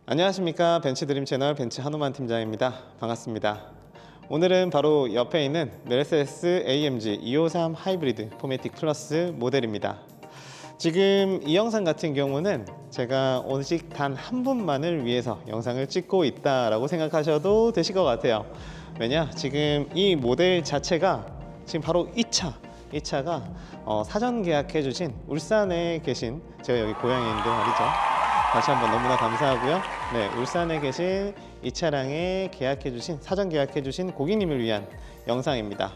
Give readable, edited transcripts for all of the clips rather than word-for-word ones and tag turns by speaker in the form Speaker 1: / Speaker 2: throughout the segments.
Speaker 1: 안녕하십니까. 벤츠드림 채널 벤츠 한우만 팀장입니다. 반갑습니다. 오늘은 바로 옆에 있는 메르세데스 AMG 253 하이브리드 포매틱 플러스 모델입니다. 지금 이 영상 같은 경우는 제가 오직 단 한 분만을 위해서 영상을 찍고 있다라고 생각하셔도 되실 것 같아요. 왜냐? 지금 이 모델 자체가 지금 바로 이 차가 사전 계약해 주신 울산에 계신, 제가 여기 고향인데 말이죠, 다시 한번 너무나 감사하고요. 네, 울산에 계신 이 차량에 사전 계약해 주신 고객님을 위한 영상입니다.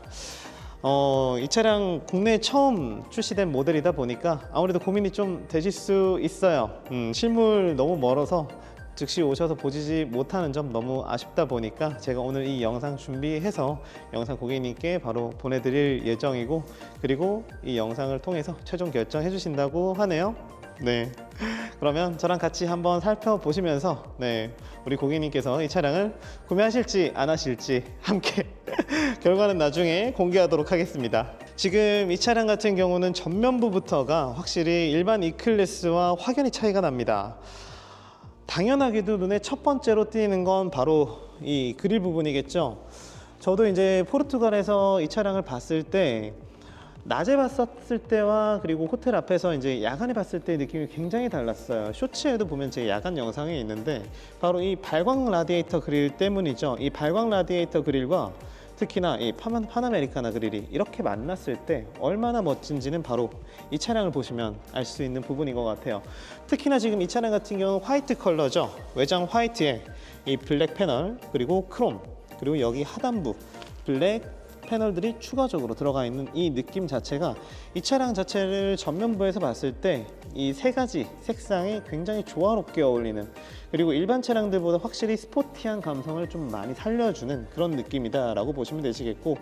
Speaker 1: 이 차량 국내에 처음 출시된 모델이다 보니까 아무래도 고민이 좀 되실 수 있어요. 실물 너무 멀어서 즉시 오셔서 보시지 못하는 점 너무 아쉽다 보니까 제가 오늘 이 영상 준비해서 영상 고객님께 바로 보내드릴 예정이고, 그리고 이 영상을 통해서 최종 결정해 주신다고 하네요. 네, 그러면 저랑 같이 한번 살펴보시면서 우리 고객님께서 이 차량을 구매하실지 안 하실지 함께 결과는 나중에 공개하도록 하겠습니다. 지금 이 차량 같은 경우는 전면부부터가 확실히 일반 E클래스와 확연히 차이가 납니다. 당연하게도 눈에 첫 번째로 띄는 건 바로 이 그릴 부분이겠죠. 저도 이제 포르투갈에서 이 차량을 봤을 때, 낮에 봤었을 때와 그리고 호텔 앞에서 이제 야간에 봤을 때 느낌이 굉장히 달랐어요. 쇼츠에도 보면 제 야간 영상이 있는데 바로 이 발광 라디에이터 그릴 때문이죠. 이 발광 라디에이터 그릴과 특히나 이 파나메리카나 그릴이 이렇게 만났을 때 얼마나 멋진지는 바로 이 차량을 보시면 알 수 있는 부분인 것 같아요. 특히나 지금 이 차량 같은 경우는 화이트 컬러죠. 외장 화이트에 이 블랙 패널, 그리고 크롬, 그리고 여기 하단부 블랙 패널들이 추가적으로 들어가 있는 이 느낌 자체가 이 차량 자체를 전면부에서 봤을 때 이 세 가지 색상이 굉장히 조화롭게 어울리는, 그리고 일반 차량들보다 확실히 스포티한 감성을 좀 많이 살려주는 그런 느낌이다 라고 보시면 되시겠고,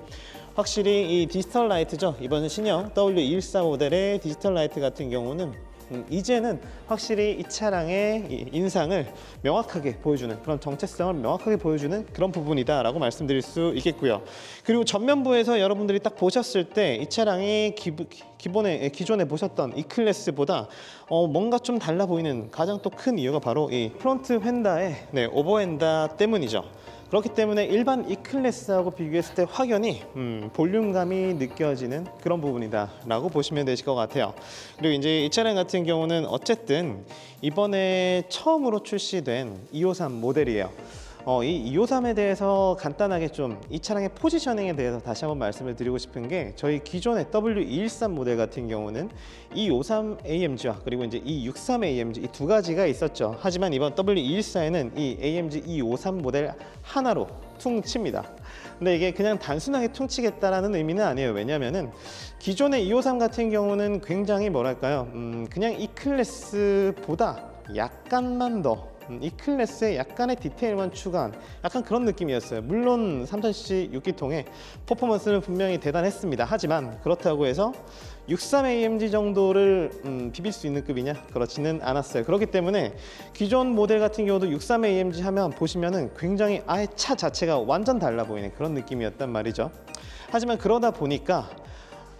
Speaker 1: 확실히 이 디지털 라이트죠. 이번 신형 W214 모델의 디지털 라이트 같은 경우는 이제는 확실히 이 차량의 이 인상을 명확하게 보여주는, 그런 정체성을 명확하게 보여주는 그런 부분이다 라고 말씀드릴 수 있겠고요. 그리고 전면부에서 여러분들이 딱 보셨을 때 이 차량이 기존에 보셨던 E클래스보다 뭔가 좀 달라 보이는 가장 또 큰 이유가 바로 이 프론트 휀다의 오버핸다 때문이죠. 그렇기 때문에 일반 E클래스하고 비교했을 때 확연히 볼륨감이 느껴지는 그런 부분이다 라고 보시면 되실 것 같아요. 그리고 이제 이 차량 같은 경우는 어쨌든 이번에 처음으로 출시된 253 모델이에요. 이 253에 대해서 간단하게 좀 이 차량의 포지셔닝에 대해서 다시 한번 말씀을 드리고 싶은 게, 저희 기존의 W213 모델 같은 경우는 253 AMG와 그리고 이제 263 AMG 이 두 가지가 있었죠. 하지만 이번 W214에는 이 AMG 253 모델 하나로 퉁칩니다. 근데 이게 그냥 단순하게 퉁치겠다라는 의미는 아니에요. 왜냐면은 기존의 253 같은 경우는 굉장히 뭐랄까요, 그냥 E클래스보다 약간만 더 E클래스에 약간의 디테일만 추가한 약간 그런 느낌이었어요. 물론 3000cc 6기통의 퍼포먼스는 분명히 대단했습니다. 하지만 그렇다고 해서 63 AMG 정도를 비빌 수 있는 급이냐? 그렇지는 않았어요. 그렇기 때문에 기존 모델 같은 경우도 63 AMG 하면 보시면은 굉장히 아예 차 자체가 완전 달라 보이는 그런 느낌이었단 말이죠. 하지만 그러다 보니까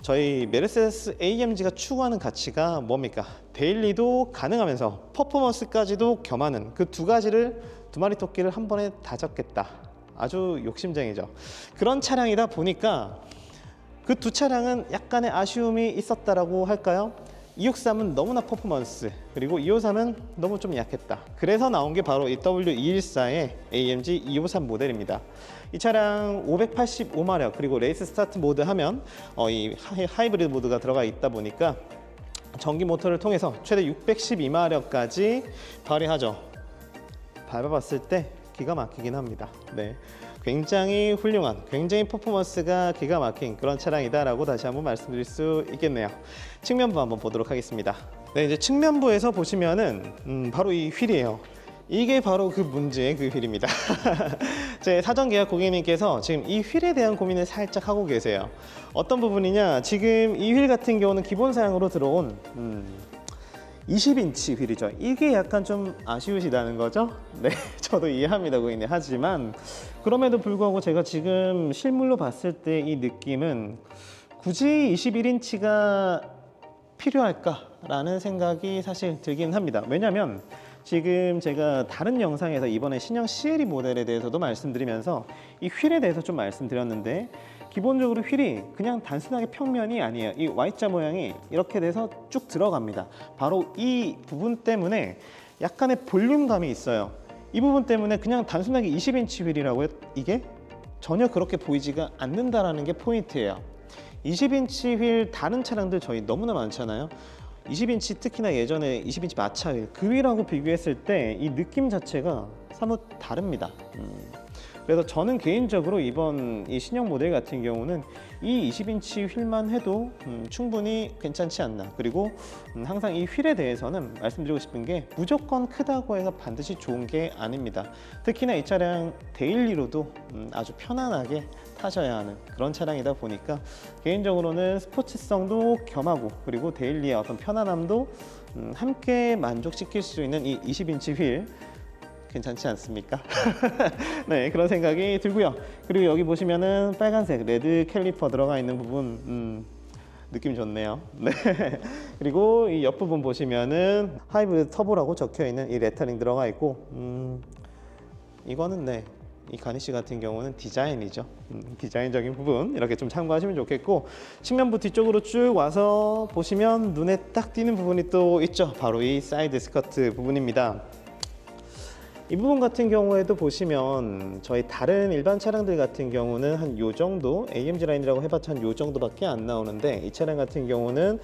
Speaker 1: 저희 메르세데스 AMG가 추구하는 가치가 뭡니까? 데일리도 가능하면서 퍼포먼스까지도 겸하는 그 두 가지를, 두 마리 토끼를 한 번에 다 잡겠다. 아주 욕심쟁이죠. 그런 차량이다 보니까 그 두 차량은 약간의 아쉬움이 있었다라고 할까요? 263은 너무나 퍼포먼스, 그리고 253은 너무 좀 약했다. 그래서 나온 게 바로 이 W214의 AMG 253 모델입니다. 이 차량 585마력, 그리고 레이스 스타트 모드 하면 이 하이브리드 모드가 들어가 있다 보니까 전기 모터를 통해서 최대 612마력까지 발휘하죠. 밟아봤을 때 기가 막히긴 합니다. 네, 굉장히 훌륭한, 굉장히 퍼포먼스가 기가 막힌 그런 차량이다라고 다시 한번 말씀드릴 수 있겠네요. 측면부 한번 보도록 하겠습니다. 네, 이제 측면부에서 보시면은 바로 이 휠이에요. 이게 바로 그 문제의 그 휠입니다. 제 사전 계약 고객님께서 지금 이 휠에 대한 고민을 살짝 하고 계세요. 어떤 부분이냐, 지금 이 휠 같은 경우는 기본 사양으로 들어온 20인치 휠이죠. 이게 약간 좀 아쉬우시다는 거죠? 네, 저도 이해합니다, 고객님. 하지만 그럼에도 불구하고 제가 지금 실물로 봤을 때 이 느낌은 굳이 21인치가 필요할까라는 생각이 사실 들긴 합니다. 왜냐면 지금 제가 다른 영상에서 이번에 신형 CLE 모델에 대해서도 말씀드리면서 이 휠에 대해서 좀 말씀드렸는데, 기본적으로 휠이 그냥 단순하게 평면이 아니에요. 이 Y자 모양이 이렇게 돼서 쭉 들어갑니다. 바로 이 부분 때문에 약간의 볼륨감이 있어요. 이 부분 때문에 그냥 단순하게 20인치 휠이라고 이게 전혀 그렇게 보이지가 않는다라는 게 포인트예요. 20인치 휠 다른 차량들 저희 너무나 많잖아요. 20인치, 특히나 예전에 20인치 마차 휠, 그 휠하고 비교했을 때 이 느낌 자체가 사뭇 다릅니다. 그래서 저는 개인적으로 이번 이 신형 모델 같은 경우는 이 20인치 휠만 해도 충분히 괜찮지 않나. 그리고 항상 이 휠에 대해서는 말씀드리고 싶은 게, 무조건 크다고 해서 반드시 좋은 게 아닙니다. 특히나 이 차량 데일리로도 아주 편안하게 타셔야 하는 그런 차량이다 보니까, 개인적으로는 스포츠성도 겸하고 그리고 데일리의 어떤 편안함도 함께 만족시킬 수 있는 이 20인치 휠 괜찮지 않습니까? 네, 그런 생각이 들고요. 그리고 여기 보시면은 빨간색 레드 캘리퍼 들어가 있는 부분, 느낌 좋네요. 네. 그리고 이 옆부분 보시면은 하이브리드 터보라고 적혀 있는 이 레터링 들어가 있고, 이거는 네, 이 가니쉬 같은 경우는 디자인이죠. 디자인적인 부분 이렇게 좀 참고하시면 좋겠고, 측면부 뒤쪽으로 쭉 와서 보시면 눈에 딱 띄는 부분이 또 있죠. 바로 이 사이드 스커트 부분입니다. 이 부분 같은 경우에도 보시면 저희 다른 일반 차량들 같은 경우는 한 요 정도, AMG 라인이라고 해봤자 한 요 정도밖에 안 나오는데, 이 차량 같은 경우는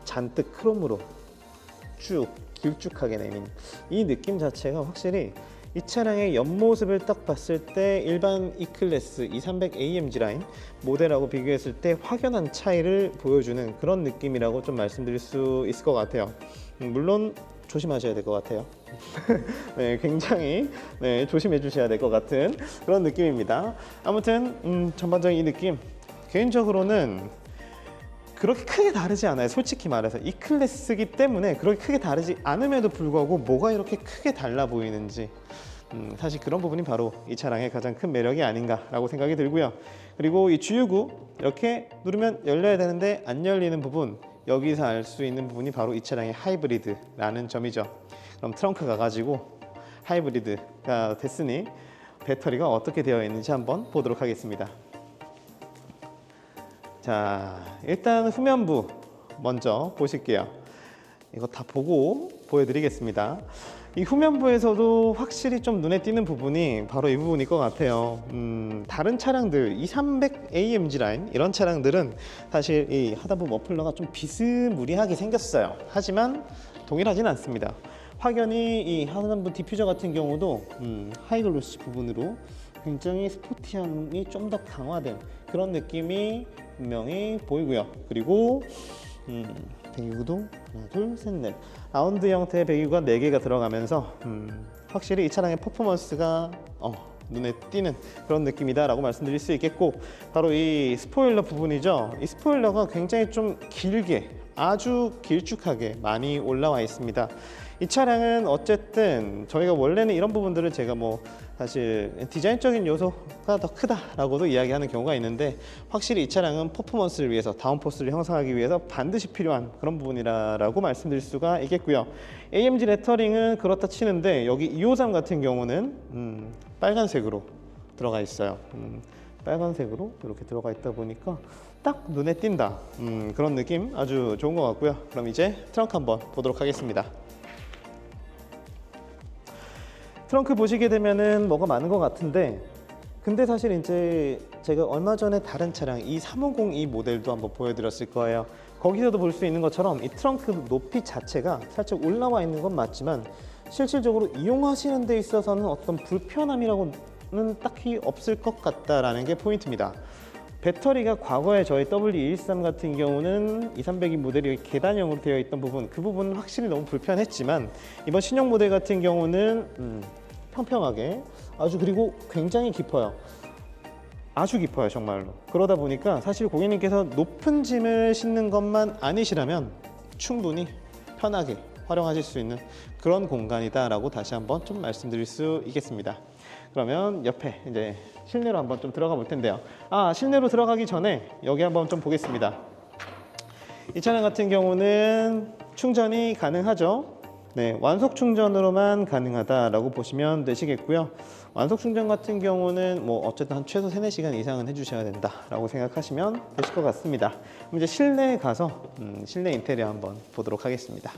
Speaker 1: 잔뜩 크롬으로 쭉 길쭉하게 내민 이 느낌 자체가 확실히 이 차량의 옆모습을 딱 봤을 때 일반 E클래스 2300 AMG 라인 모델하고 비교했을 때 확연한 차이를 보여주는 그런 느낌이라고 좀 말씀드릴 수 있을 것 같아요. 물론 조심하셔야 될 것 같아요. 네, 굉장히 네, 조심해 주셔야 될 것 같은 그런 느낌입니다. 아무튼 전반적인 이 느낌, 개인적으로는 그렇게 크게 다르지 않아요. 솔직히 말해서 이 클래스이기 때문에 그렇게 크게 다르지 않음에도 불구하고 뭐가 이렇게 크게 달라 보이는지, 사실 그런 부분이 바로 이 차량의 가장 큰 매력이 아닌가라고 생각이 들고요. 그리고 이 주유구 이렇게 누르면 열려야 되는데 안 열리는 부분, 여기서 알 수 있는 부분이 바로 이 차량의 하이브리드라는 점이죠. 그럼 트렁크 가가지고 하이브리드가 됐으니 배터리가 어떻게 되어 있는지 한번 보도록 하겠습니다. 자, 일단 후면부 먼저 보실게요. 이거 다 보고 보여드리겠습니다. 이 후면부에서도 확실히 좀 눈에 띄는 부분이 바로 이 부분일 것 같아요. 다른 차량들 2300 AMG 라인 이런 차량들은 사실 이 하단부 머플러가 좀 비스무리하게 생겼어요. 하지만 동일하진 않습니다. 확연히 이 하단부 디퓨저 같은 경우도 하이글로시 부분으로 굉장히 스포티함이 좀 더 강화된 그런 느낌이 분명히 보이고요. 그리고 배기구도 하나, 둘, 셋, 넷 라운드 형태의 배기구가 4개가 들어가면서 확실히 이 차량의 퍼포먼스가 눈에 띄는 그런 느낌이다 라고 말씀드릴 수 있겠고, 바로 이 스포일러 부분이죠. 이 스포일러가 굉장히 좀 길게, 아주 길쭉하게 많이 올라와 있습니다. 이 차량은 어쨌든 저희가 원래는 이런 부분들을 제가 사실 디자인적인 요소가 더 크다라고도 이야기하는 경우가 있는데, 확실히 이 차량은 퍼포먼스를 위해서, 다운포스를 형성하기 위해서 반드시 필요한 그런 부분이라고 말씀드릴 수가 있겠고요. AMG 레터링은 그렇다 치는데 여기 253 같은 경우는 빨간색으로 들어가 있어요. 빨간색으로 이렇게 들어가 있다 보니까 딱 눈에 띈다, 그런 느낌 아주 좋은 것 같고요. 그럼 이제 트렁크 한번 보도록 하겠습니다. 트렁크 보시게 되면은 뭐가 많은 것 같은데, 근데 사실 이제 제가 얼마 전에 다른 차량 이 3502 모델도 한번 보여드렸을 거예요. 거기서도 볼 수 있는 것처럼 이 트렁크 높이 자체가 살짝 올라와 있는 건 맞지만, 실질적으로 이용하시는 데 있어서는 어떤 불편함이라고는 딱히 없을 것 같다라는 게 포인트입니다. 배터리가 과거에 저희 W213 같은 경우는 2300이 모델이 계단형으로 되어 있던 부분, 그 부분은 확실히 너무 불편했지만, 이번 신형 모델 같은 경우는 평평하게 아주, 그리고 굉장히 깊어요. 아주 깊어요, 정말로. 그러다 보니까 사실 고객님께서 높은 짐을 싣는 것만 아니시라면 충분히 편하게 활용하실 수 있는 그런 공간이다라고 다시 한번 좀 말씀드릴 수 있겠습니다. 그러면 옆에 이제 실내로 한번 좀 들어가 볼 텐데요. 실내로 들어가기 전에 여기 한번 좀 보겠습니다. 이 차량 같은 경우는 충전이 가능하죠. 네, 완속 충전으로만 가능하다라고 보시면 되시겠고요. 완속 충전 같은 경우는 뭐 어쨌든 한 최소 3-4시간 이상은 해주셔야 된다라고 생각하시면 되실 것 같습니다. 그럼 이제 실내에 가서 실내 인테리어 한번 보도록 하겠습니다.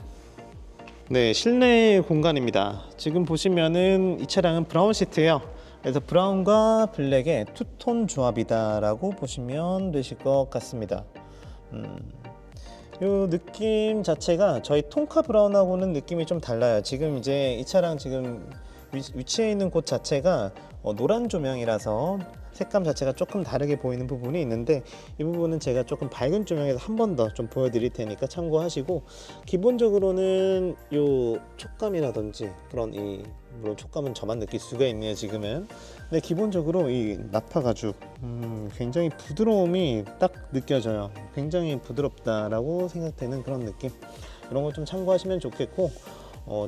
Speaker 1: 네, 실내 공간입니다. 지금 보시면은 이 차량은 브라운 시트예요. 그래서 브라운과 블랙의 투톤 조합이다라고 보시면 되실 것 같습니다. 요 느낌 자체가 저희 톤카 브라운하고는 느낌이 좀 달라요. 지금 이제 이 차량 지금 위치해 있는 곳 자체가 노란 조명이라서 색감 자체가 조금 다르게 보이는 부분이 있는데, 이 부분은 제가 조금 밝은 조명에서 한 번 더 좀 보여드릴 테니까 참고하시고, 기본적으로는 요 촉감이라든지 그런 물론 촉감은 저만 느낄 수가 있네요 지금은. 근데 기본적으로 이 나파 가죽 굉장히 부드러움이 딱 느껴져요. 굉장히 부드럽다라고 생각되는 그런 느낌, 이런 거 좀 참고하시면 좋겠고,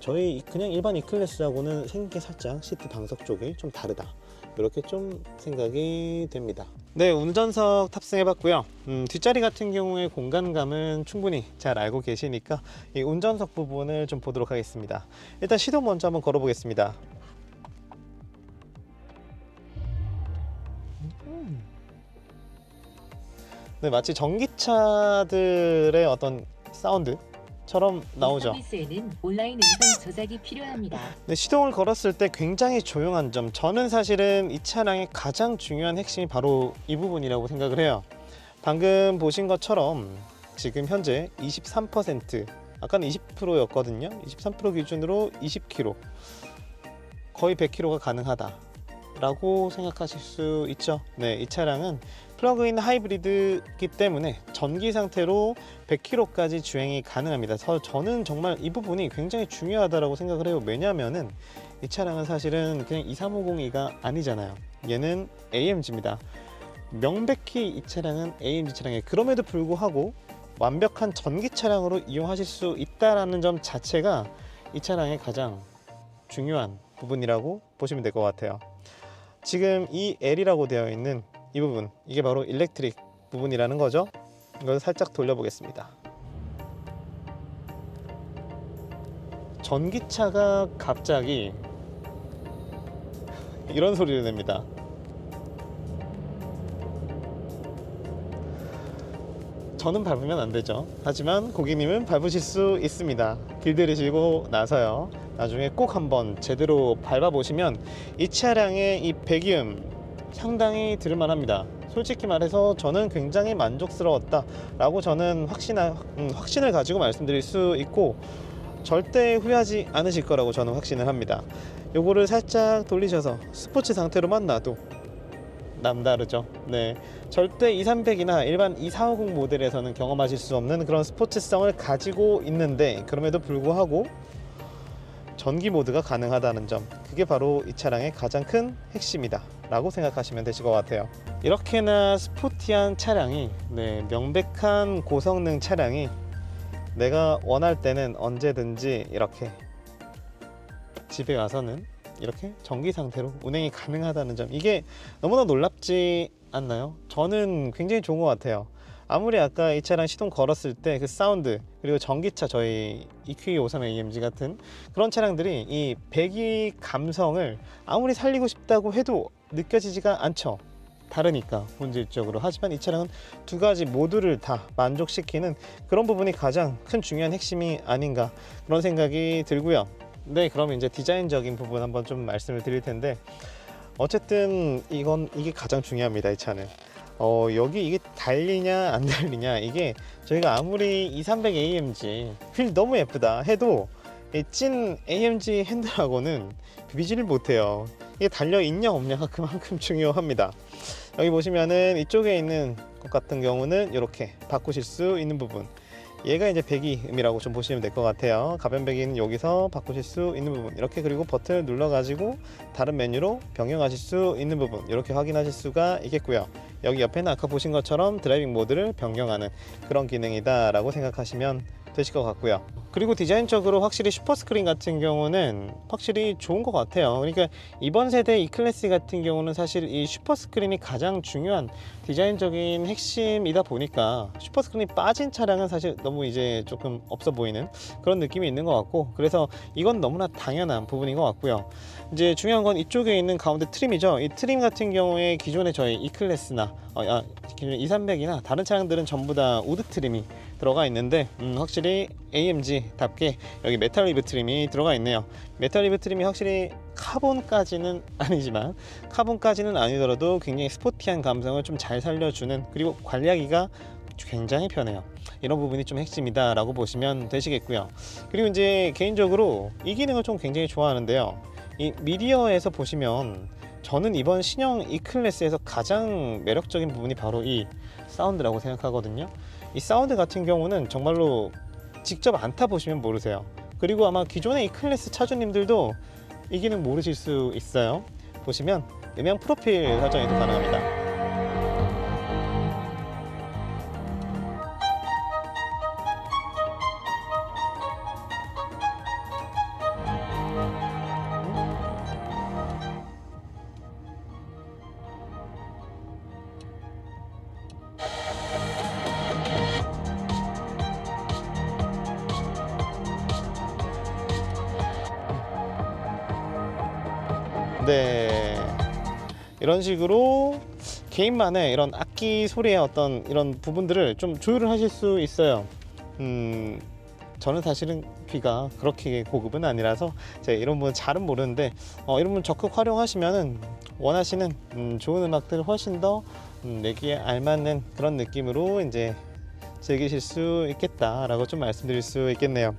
Speaker 1: 저희 그냥 일반 E클래스하고는 생긴 게 살짝 시트 방석 쪽이 좀 다르다, 이렇게 좀 생각이 됩니다. 네, 운전석 탑승해 봤고요. 뒷자리 같은 경우에 공간감은 충분히 잘 알고 계시니까 이 운전석 부분을 좀 보도록 하겠습니다. 일단 시동 먼저 한번 걸어 보겠습니다. 네, 마치 전기차들의 어떤 사운드처럼 나오죠.
Speaker 2: 서비스에는 온라인 음성 저작이 필요합니다.
Speaker 1: 네, 시동을 걸었을 때 굉장히 조용한 점, 저는 사실은 이 차량의 가장 중요한 핵심이 바로 이 부분이라고 생각을 해요. 방금 보신 것처럼 지금 현재 23%, 아까는 20%였거든요 23% 기준으로 20km, 거의 100km가 가능하다 라고 생각하실 수 있죠. 네, 이 차량은 플러그인 하이브리드이기 때문에 전기 상태로 100km까지 주행이 가능합니다. 저는 정말 이 부분이 굉장히 중요하다고 생각을 해요. 왜냐하면은 이 차량은 사실은 그냥 23502가 아니잖아요. 얘는 AMG입니다. 명백히 이 차량은 AMG 차량이에요. 그럼에도 불구하고 완벽한 전기 차량으로 이용하실 수 있다는 점 자체가 이 차량의 가장 중요한 부분이라고 보시면 될 것 같아요. 지금 이 L이라고 되어 있는 이 부분, 이게 바로 일렉트릭 부분이라는 거죠. 이걸 살짝 돌려보겠습니다. 전기차가 갑자기 이런 소리를 냅니다. 저는 밟으면 안 되죠. 하지만 고객님은 밟으실 수 있습니다. 길들이시고 나서요, 나중에 꼭 한번 제대로 밟아보시면 이 차량의 이 배기음 상당히 들을만합니다. 솔직히 말해서 저는 굉장히 만족스러웠다 라고 저는 확신을 가지고 말씀드릴 수 있고, 절대 후회하지 않으실 거라고 저는 확신을 합니다. 요거를 살짝 돌리셔서 스포츠 상태로만 놔도 남다르죠. 네, 절대 2300이나 일반 2450 모델에서는 경험하실 수 없는 그런 스포츠성을 가지고 있는데, 그럼에도 불구하고 전기 모드가 가능하다는 점, 그게 바로 이 차량의 가장 큰 핵심이다 라고 생각하시면 되실 것 같아요. 이렇게나 스포티한 차량이, 네, 명백한 고성능 차량이 내가 원할 때는 언제든지 이렇게 집에 와서는 이렇게 전기 상태로 운행이 가능하다는 점, 이게 너무나 놀랍지 않나요? 저는 굉장히 좋은 것 같아요. 아무리 아까 이 차량 시동 걸었을 때 그 사운드, 그리고 전기차 저희 EQ53AMG 같은 그런 차량들이 이 배기 감성을 아무리 살리고 싶다고 해도 느껴지지가 않죠. 다르니까 본질적으로. 하지만 이 차량은 두 가지 모두를 다 만족시키는 그런 부분이 가장 큰 중요한 핵심이 아닌가, 그런 생각이 들고요. 네, 그럼 이제 디자인적인 부분 한번 좀 말씀을 드릴 텐데, 어쨌든 이게 가장 중요합니다. 이 차는 여기 이게 달리냐 안 달리냐, 이게 저희가 아무리 2300 AMG 휠 너무 예쁘다 해도 이 찐 AMG 핸들하고는 비비지를 못해요. 이게 달려 있냐 없냐가 그만큼 중요합니다. 여기 보시면은 이쪽에 있는 것 같은 경우는 이렇게 바꾸실 수 있는 부분, 얘가 이제 배기음이라고 좀 보시면 될 것 같아요. 가변 배기는 여기서 바꾸실 수 있는 부분 이렇게, 그리고 버튼을 눌러 가지고 다른 메뉴로 변경하실 수 있는 부분 이렇게 확인하실 수가 있겠고요. 여기 옆에는 아까 보신 것처럼 드라이빙 모드를 변경하는 그런 기능이다 라고 생각하시면 되실 것 같고요. 그리고 디자인적으로 확실히 슈퍼스크린 같은 경우는 확실히 좋은 것 같아요. 그러니까 이번 세대 E클래스 같은 경우는 사실 이 슈퍼스크린이 가장 중요한 디자인적인 핵심이다 보니까 슈퍼스크린이 빠진 차량은 사실 너무 이제 조금 없어 보이는 그런 느낌이 있는 것 같고, 그래서 이건 너무나 당연한 부분인 것 같고요. 이제 중요한 건 이쪽에 있는 가운데 트림이죠. 이 트림 같은 경우에 기존에 저희 E클래스나 기존 2300이나 다른 차량들은 전부 다 우드 트림이 들어가 있는데 확실히 AMG답게 여기 메탈 리브 트림이 들어가 있네요. 메탈 리브 트림이 확실히 카본까지는 아니지만, 카본까지는 아니더라도 굉장히 스포티한 감성을 좀 잘 살려주는, 그리고 관리하기가 굉장히 편해요. 이런 부분이 좀 핵심이다 라고 보시면 되시겠고요. 그리고 이제 개인적으로 이 기능을 좀 굉장히 좋아하는데요. 이 미디어에서 보시면 저는 이번 신형 E클래스에서 가장 매력적인 부분이 바로 이 사운드라고 생각하거든요. 이 사운드 같은 경우는 정말로 직접 안 타보시면 모르세요. 그리고 아마 기존의 E클래스 차주님들도 이 기능 모르실 수 있어요. 보시면 음향 프로필 설정이 가능합니다. 네, 이런 식으로 개인만의 이런 악기 소리의 어떤 이런 부분들을 좀 조율을 하실 수 있어요. 저는 사실은 귀가 그렇게 고급은 아니라서 제가 이런 부분 잘은 모르는데 이런 부분 적극 활용하시면은 원하시는 좋은 음악들을 훨씬 더 내 귀에 알맞는 그런 느낌으로 이제 즐기실 수 있겠다라고 좀 말씀드릴 수 있겠네요.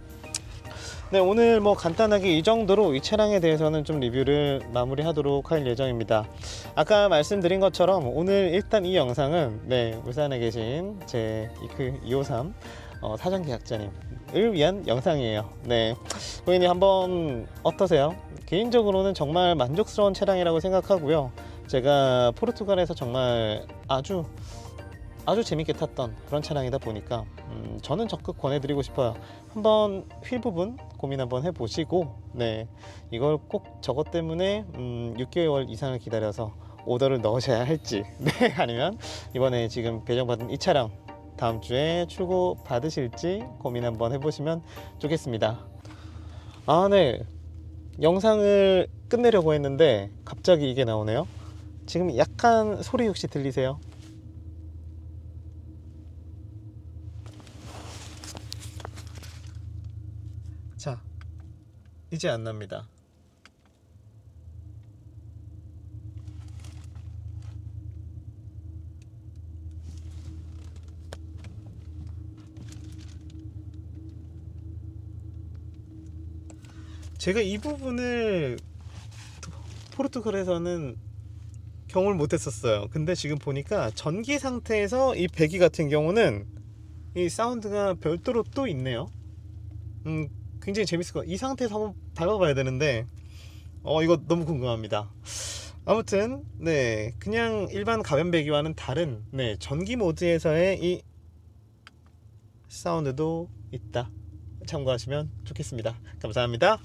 Speaker 1: 네, 오늘 뭐 간단하게 이 정도로 이 차량에 대해서는 좀 리뷰를 마무리하도록 할 예정입니다. 아까 말씀드린 것처럼 오늘 일단 이 영상은 울산에 계신 제 이크 253 사전 계약자님을 위한 영상이에요. 고객님 한번 어떠세요? 개인적으로는 정말 만족스러운 차량이라고 생각하고요. 제가 포르투갈에서 정말 아주 재밌게 탔던 그런 차량이다 보니까 저는 적극 권해드리고 싶어요. 한번 휠 부분 고민 한번 해보시고 이걸 꼭 저것 때문에 6개월 이상을 기다려서 오더를 넣으셔야 할지 아니면 이번에 지금 배정받은 이 차량 다음 주에 출고 받으실지 고민 한번 해보시면 좋겠습니다. 영상을 끝내려고 했는데 갑자기 이게 나오네요. 지금 약간 소리 혹시 들리세요? 자, 이제 안 납니다. 제가 이 부분을 포르투갈에서는 경험을 못했었어요. 근데 지금 보니까 전기 상태에서 이 배기 같은 경우는 이 사운드가 별도로 또 있네요. 굉장히 재밌을 것 같아요. 이 상태에서 한번 밟아봐야 되는데 이거 너무 궁금합니다. 아무튼 그냥 일반 가변 배기와는 다른 전기 모드에서의 이 사운드도 있다. 참고하시면 좋겠습니다. 감사합니다.